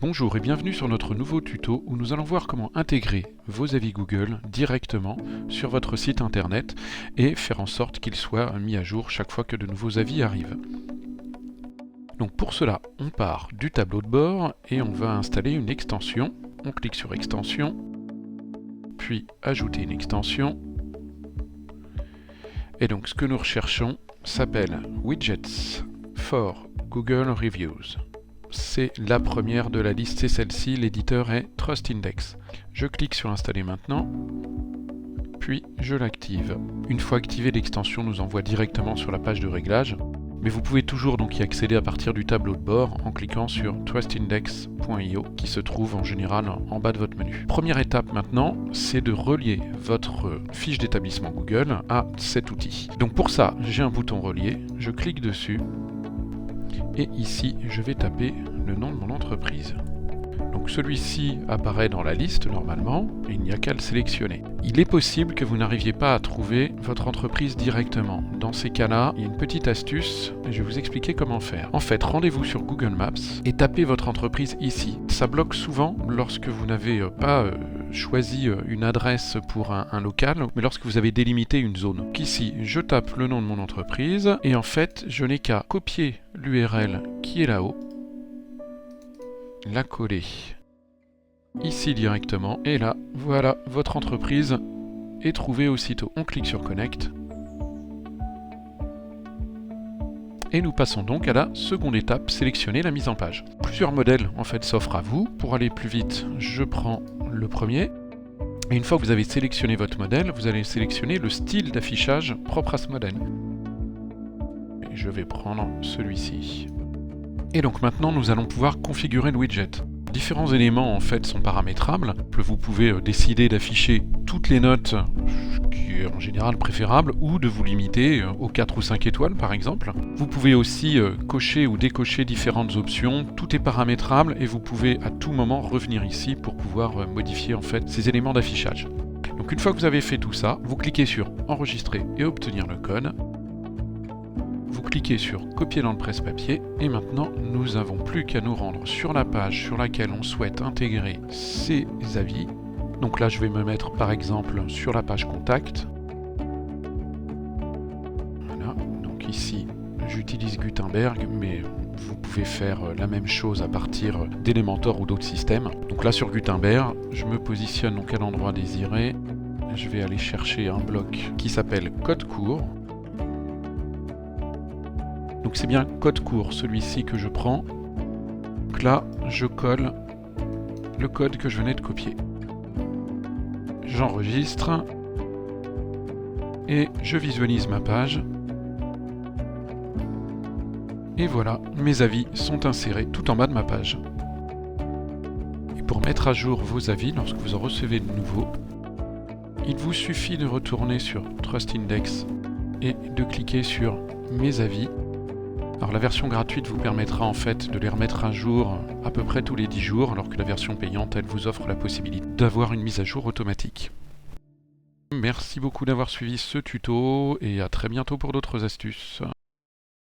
Bonjour et bienvenue sur notre nouveau tuto où nous allons voir comment intégrer vos avis Google directement sur votre site internet et faire en sorte qu'ils soient mis à jour chaque fois que de nouveaux avis arrivent. Donc pour cela, on part du tableau de bord et on va installer une extension. On clique sur Extension, puis Ajouter une extension. Et donc ce que nous recherchons s'appelle Widgets for Google Reviews. C'est la première de la liste, c'est celle-ci, l'éditeur est TrustIndex. Je clique sur Installer maintenant, puis je l'active. Une fois activée, l'extension nous envoie directement sur la page de réglage, mais vous pouvez toujours donc y accéder à partir du tableau de bord en cliquant sur trustindex.io qui se trouve en général en bas de votre menu. Première étape maintenant, c'est de relier votre fiche d'établissement Google à cet outil. Donc pour ça, j'ai un bouton relier, je clique dessus. Et ici, je vais taper le nom de mon entreprise. Donc celui-ci apparaît dans la liste normalement, et il n'y a qu'à le sélectionner. Il est possible que vous n'arriviez pas à trouver votre entreprise directement. Dans ces cas-là, il y a une petite astuce, et je vais vous expliquer comment faire. En fait, rendez-vous sur Google Maps et tapez votre entreprise ici. Ça bloque souvent lorsque vous n'avez pas choisi une adresse pour un local, mais lorsque vous avez délimité une zone. Donc ici, je tape le nom de mon entreprise, et en fait, je n'ai qu'à copier l'URL qui est là-haut, la coller ici directement, et là, voilà, votre entreprise est trouvée aussitôt. On clique sur Connect, et nous passons donc à la seconde étape, sélectionner la mise en page. Plusieurs modèles en fait s'offrent à vous. Pour aller plus vite, je prends le premier. Et une fois que vous avez sélectionné votre modèle, vous allez sélectionner le style d'affichage propre à ce modèle. Et je vais prendre celui-ci. Et donc maintenant, nous allons pouvoir configurer le widget. Différents éléments en fait sont paramétrables. Vous pouvez décider d'afficher toutes les notes, ce qui est en général préférable, ou de vous limiter aux 4 ou 5 étoiles par exemple. Vous pouvez aussi cocher ou décocher différentes options. Tout est paramétrable et vous pouvez à tout moment revenir ici pour pouvoir modifier en fait ces éléments d'affichage. Donc une fois que vous avez fait tout ça, vous cliquez sur Enregistrer et obtenir le code. Vous cliquez sur Copier dans le presse-papier et maintenant nous n'avons plus qu'à nous rendre sur la page sur laquelle on souhaite intégrer ces avis. Donc là je vais me mettre par exemple sur la page Contact. Voilà, donc ici j'utilise Gutenberg, mais vous pouvez faire la même chose à partir d'Elementor ou d'autres systèmes. Donc là sur Gutenberg, je me positionne donc à l'endroit désiré. Je vais aller chercher un bloc qui s'appelle Code court. Donc c'est bien code court, celui-ci que je prends. Donc là, je colle le code que je venais de copier. J'enregistre. Et je visualise ma page. Et voilà, mes avis sont insérés tout en bas de ma page. Et pour mettre à jour vos avis, lorsque vous en recevez de nouveaux, il vous suffit de retourner sur TrustIndex et de cliquer sur Mes avis. Alors la version gratuite vous permettra en fait de les remettre à jour à peu près tous les 10 jours, alors que la version payante, elle vous offre la possibilité d'avoir une mise à jour automatique. Merci beaucoup d'avoir suivi ce tuto et à très bientôt pour d'autres astuces.